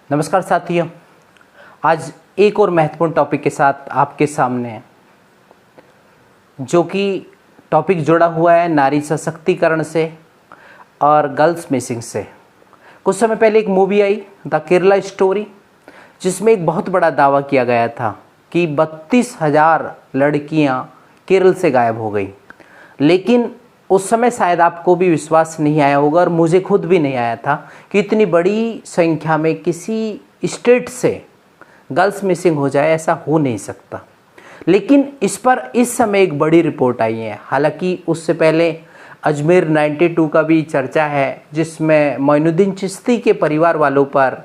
नमस्कार साथियों, आज एक और महत्वपूर्ण टॉपिक के साथ आपके सामने है, जो कि टॉपिक जुड़ा हुआ है नारी सशक्तिकरण से और गर्ल्स मिसिंग से। कुछ समय पहले एक movie I the Kerala story, जिसमें एक बहुत बड़ा दावा किया गया था कि 32,000 लड़कियां केरल से गायब हो गई। लेकिन उस समय शायद आपको भी विश्वास नहीं आया होगा और मुझे खुद भी नहीं आया था कि इतनी बड़ी संख्या में किसी स्टेट से गर्ल्स मिसिंग हो जाए, ऐसा हो नहीं सकता। लेकिन इस पर इस समय एक बड़ी रिपोर्ट आई है। हालांकि उससे पहले अजमेर 92 का भी चर्चा है, जिसमें मोइनुद्दीन चिश्ती के परिवार वालों पर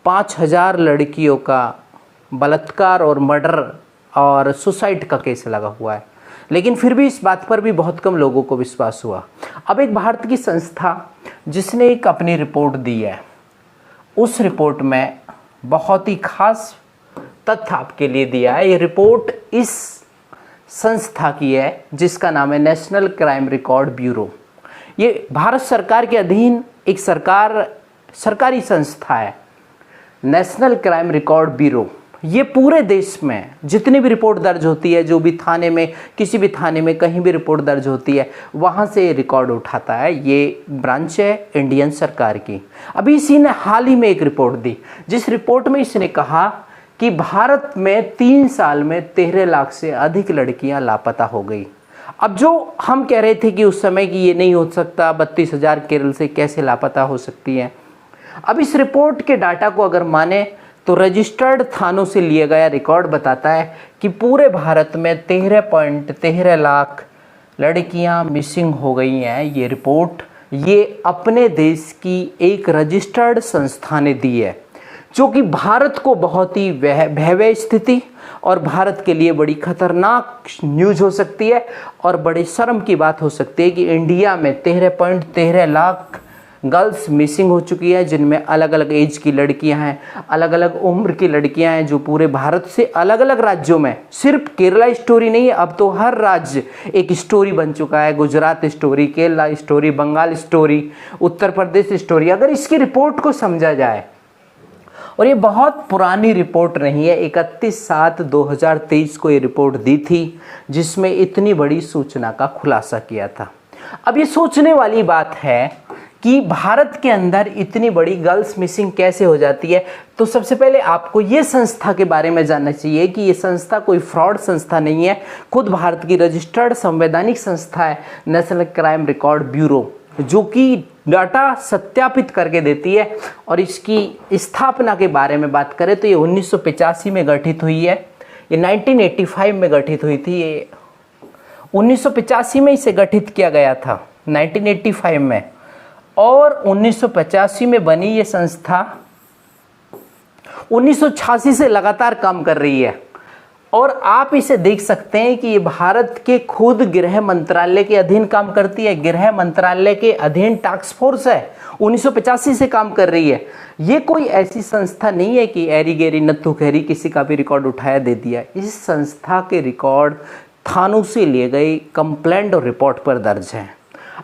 5,000 लड़कियों का बलात्कार और मर्डर और सुसाइड का केस लगा हुआ है। लेकिन फिर भी इस बात पर भी बहुत कम लोगों को विश्वास हुआ। अब एक भारत की संस्था जिसने एक अपनी रिपोर्ट दी है, उस रिपोर्ट में बहुत ही खास तथ्य आपके लिए दिया है। ये रिपोर्ट इस संस्था की है जिसका नाम है नेशनल क्राइम रिकॉर्ड ब्यूरो। ये भारत सरकार के अधीन एक सरकारी संस्था है, नेशनल क्राइम रिकॉर्ड ब्यूरो। ये पूरे देश में जितनी भी रिपोर्ट दर्ज होती है, जो भी थाने में, किसी भी थाने में कहीं भी रिपोर्ट दर्ज होती है, वहाँ से रिकॉर्ड उठाता है। ये ब्रांच है इंडियन सरकार की। अभी इसी ने हाल ही में एक रिपोर्ट दी, जिस रिपोर्ट में इसने कहा कि भारत में 3 साल में 13 लाख से अधिक लड़कियां लापता हो गई। अब जो हम कह रहे थे कि उस समय कि ये नहीं हो सकता, 32,000 केरल से कैसे लापता हो सकती हैं, अब इस रिपोर्ट के डाटा को अगर माने तो रजिस्टर्ड थानों से लिया गया रिकॉर्ड बताता है कि पूरे भारत में 13.13 लाख लड़कियां मिसिंग हो गई हैं। ये रिपोर्ट ये अपने देश की एक रजिस्टर्ड संस्था ने दी है, जो कि भारत को बहुत ही भयावह स्थिति और भारत के लिए बड़ी खतरनाक न्यूज़ हो सकती है और बड़े शर्म की बात हो सकती है कि इंडिया में 13.13 लाख गर्ल्स मिसिंग हो चुकी है, जिनमें अलग अलग एज की लड़कियां हैं, अलग अलग उम्र की लड़कियां हैं, जो पूरे भारत से अलग अलग राज्यों में, सिर्फ केरला स्टोरी नहीं है, अब तो हर राज्य एक स्टोरी बन चुका है। Gujarat story, Kerala story, Bengal story, Uttar Pradesh story. अगर इसकी रिपोर्ट को समझा जाए, और ये बहुत पुरानी रिपोर्ट नहीं है, 31/7/2023 को ये रिपोर्ट दी थी, जिसमें इतनी बड़ी सूचना का खुलासा किया था। अब ये सोचने वाली बात है कि भारत के अंदर इतनी बड़ी गर्ल्स मिसिंग कैसे हो जाती है। तो सबसे पहले आपको ये संस्था के बारे में जानना चाहिए कि ये संस्था कोई फ्रॉड संस्था नहीं है, खुद भारत की रजिस्टर्ड संवैधानिक संस्था है, नेशनल क्राइम रिकॉर्ड ब्यूरो, जो कि डाटा सत्यापित करके देती है। और इसकी स्थापना के बारे में बात करें तो ये 1985 में गठित हुई है। ये 1985 में गठित हुई थी। ये 1985 में इसे गठित किया गया था, 1985 में। और 1985 में बनी ये संस्था 1986 से लगातार काम कर रही है। और आप इसे देख सकते हैं कि ये भारत के खुद गृह मंत्रालय के अधीन काम करती है। गृह मंत्रालय के अधीन टास्क फोर्स है, 1985 से काम कर रही है। ये कोई ऐसी संस्था नहीं है कि एरी गेरी नत्थु खैरी किसी का भी रिकॉर्ड उठाया दे दिया। इस संस्था के रिकॉर्ड थानों से लिए गए कंप्लेंट और रिपोर्ट पर दर्ज हैं।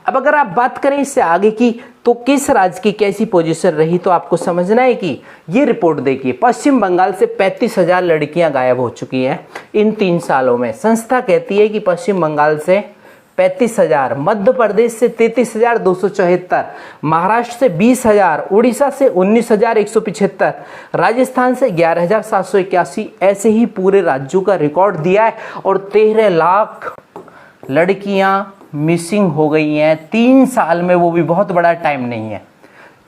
अब अगर आप बात करें इससे आगे की, तो किस राज्य की कैसी पोजीशन रही, तो आपको समझना है कि ये रिपोर्ट देखिए, पश्चिम बंगाल से 35,000 लड़कियां गायब हो चुकी हैं इन 3 सालों में। संस्था कहती है कि पश्चिम बंगाल से 35,000, मध्य प्रदेश से 33,274, महाराष्ट्र से 20,000, उड़ीसा से 19,175, राजस्थान से 11,781, ऐसे ही पूरे राज्यों का रिकॉर्ड दिया है। और 13 लाख लड़कियां मिसिंग हो गई हैं 3 साल में। वो भी बहुत बड़ा टाइम नहीं है,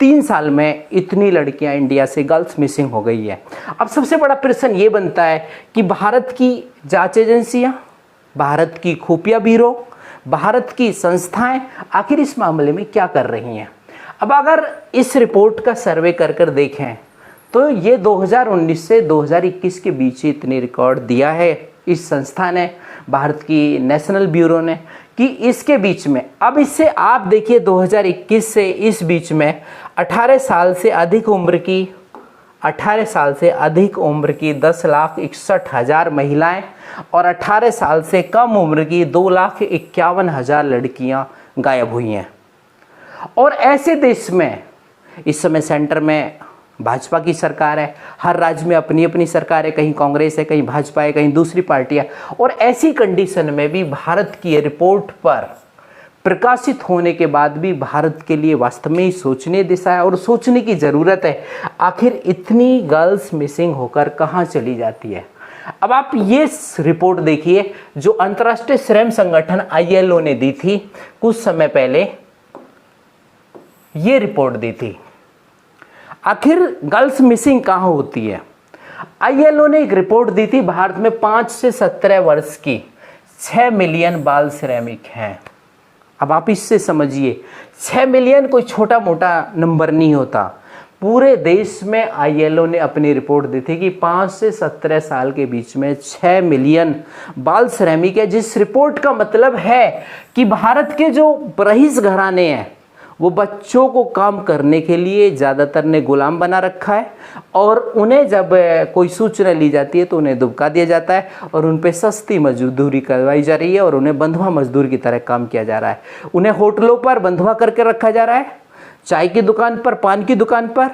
3 साल में इतनी लड़कियां इंडिया से गर्ल्स मिसिंग हो गई है। अब सबसे बड़ा प्रश्न ये बनता है कि भारत की जांच एजेंसियां, भारत की खुफिया ब्यूरो, भारत की संस्थाएं आखिर इस मामले में क्या कर रही हैं। अब अगर इस रिपोर्ट का सर्वे कर कर देखें तो ये 2019 से 2021 के बीच ही इतनी रिकॉर्ड दिया है इस संस्था ने, भारत की नेशनल ब्यूरो ने, कि इसके बीच में, अब इससे आप देखिए 2021 से इस बीच में 18 साल से अधिक उम्र की 10,61,000 महिलाएं और 18 साल से कम उम्र की 2,51,000 लड़कियां गायब हुई हैं। और ऐसे देश में इस समय सेंटर में भाजपा की सरकार है, हर राज्य में अपनी अपनी सरकार है, कहीं कांग्रेस है, कहीं भाजपा है, कहीं दूसरी पार्टी है। और ऐसी कंडीशन में भी भारत की रिपोर्ट पर प्रकाशित होने के बाद भी भारत के लिए वास्तव में ही सोचने दिशा है और सोचने की ज़रूरत है, आखिर इतनी गर्ल्स मिसिंग होकर कहाँ चली जाती है। अब आप ये रिपोर्ट देखिए जो अंतर्राष्ट्रीय श्रम संगठन ILO ने दी थी कुछ समय पहले, ये रिपोर्ट दी थी। आखिर गर्ल्स मिसिंग कहाँ होती है। ILO ने एक रिपोर्ट दी थी, भारत में 5 से 17 वर्ष की 6 मिलियन बाल श्रमिक हैं। अब आप इससे समझिए 6 मिलियन कोई छोटा मोटा नंबर नहीं होता। पूरे देश में ILO ने अपनी रिपोर्ट दी थी कि 5 से 17 साल के बीच में 6 मिलियन बाल श्रमिक है, जिस रिपोर्ट का मतलब है कि भारत के जो रईस घराने हैं वो बच्चों को काम करने के लिए ज़्यादातर ने गुलाम बना रखा है और उन्हें जब कोई सूचना ली जाती है तो उन्हें दुबका दिया जाता है और उन पे सस्ती मजदूरी करवाई जा रही है और उन्हें बंधुआ मजदूर की तरह काम किया जा रहा है। उन्हें होटलों पर बंधुआ करके रखा जा रहा है, चाय की दुकान पर, पान की दुकान पर,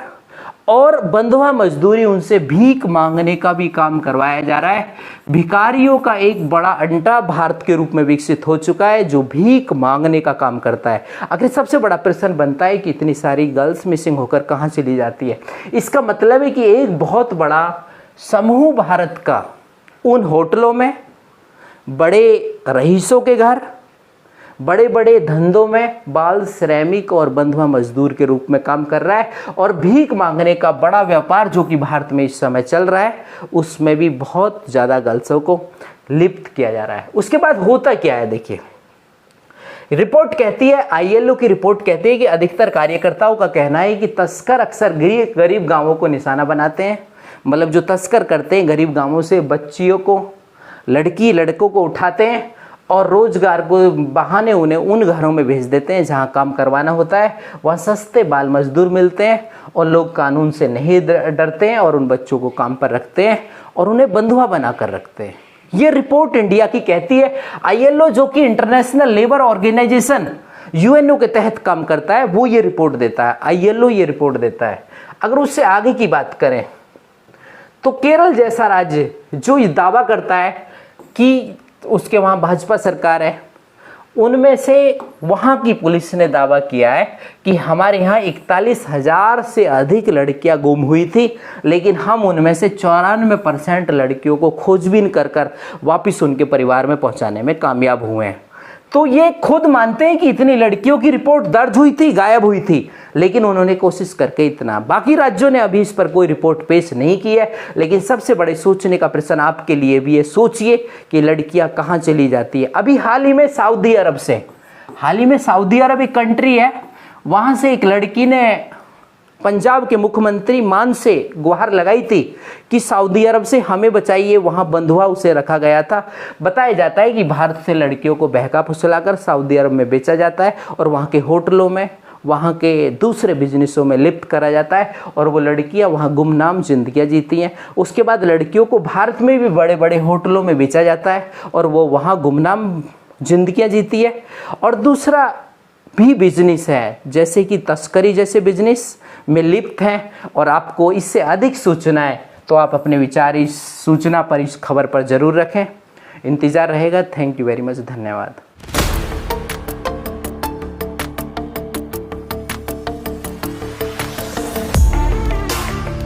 और बंधुआ मजदूरी उनसे भीख मांगने का भी काम करवाया जा रहा है। भिखारियों का एक बड़ा अड्डा भारत के रूप में विकसित हो चुका है जो भीख मांगने का काम करता है। आखिर सबसे बड़ा प्रश्न बनता है कि इतनी सारी गर्ल्स मिसिंग होकर कहाँ चली जाती है। इसका मतलब है कि एक बहुत बड़ा समूह भारत का उन होटलों में, बड़े रईसों के घर, बड़े बड़े धंधों में बाल श्रमिक और बंधुआ मजदूर के रूप में काम कर रहा है और भीख मांगने का बड़ा व्यापार जो कि भारत में इस समय चल रहा है उसमें भी बहुत ज़्यादा गर्ल्सों को लिप्त किया जा रहा है। उसके बाद होता क्या है देखिए, रिपोर्ट कहती है, ILO की रिपोर्ट कहती है कि अधिकतर कार्यकर्ताओं का कहना है कि तस्कर अक्सर गरीब गाँवों को निशाना बनाते हैं। मतलब जो तस्कर करते हैं गरीब गाँवों से बच्चियों को, लड़की लड़कों को उठाते हैं और रोजगार को बहाने उन्हें उन घरों में भेज देते हैं जहां काम करवाना होता है। वहाँ सस्ते बाल मजदूर मिलते हैं और लोग कानून से नहीं डरते हैं और उन बच्चों को काम पर रखते हैं और उन्हें बंधुआ बना कर रखते हैं। ये रिपोर्ट इंडिया की कहती है। ILO जो कि इंटरनेशनल लेबर ऑर्गेनाइजेशन UNO के तहत काम करता है वो ये रिपोर्ट देता है, ILO ये रिपोर्ट देता है। अगर उससे आगे की बात करें तो केरल जैसा राज्य जो ये दावा करता है कि उसके वहाँ भाजपा सरकार है, उनमें से वहाँ की पुलिस ने दावा किया है कि हमारे यहाँ 41,000 से अधिक लड़कियाँ गुम हुई थी, लेकिन हम उनमें से 94% लड़कियों को खोजबीन कर वापस उनके परिवार में पहुँचाने में कामयाब हुए हैं। तो ये खुद मानते हैं कि इतनी लड़कियों की रिपोर्ट दर्ज हुई थी, गायब हुई थी, लेकिन उन्होंने कोशिश करके इतना। बाकी राज्यों ने अभी इस पर कोई रिपोर्ट पेश नहीं की है, लेकिन सबसे बड़े सोचने का प्रश्न आपके लिए भी है। सोचिए कि लड़कियां कहाँ चली जाती है। अभी हाल ही में सऊदी अरब एक कंट्री है, वहाँ से एक लड़की ने पंजाब के मुख्यमंत्री मान से गुहार लगाई थी कि सऊदी अरब से हमें बचाइए, वहाँ बंधुआ उसे रखा गया था। बताया जाता है कि भारत से लड़कियों को बहका फुसलाकर सऊदी अरब में बेचा जाता है और वहाँ के होटलों में, वहाँ के दूसरे बिजनेसों में लिप्त करा जाता है और वो लड़कियाँ वहाँ गुमनाम जिंदगियाँ जीती हैं। उसके बाद लड़कियों को भारत में भी बड़े बड़े होटलों में बेचा जाता है और वो वहाँ गुमनाम जिंदगियाँ जीती है। और दूसरा भी बिजनेस है जैसे कि तस्करी जैसे बिजनेस में लिप्त हैं। और आपको इससे अधिक सूचना है तो आप अपने विचार इस सूचना पर, इस खबर पर ज़रूर रखें। इंतज़ार रहेगा। थैंक यू वेरी मच, धन्यवाद।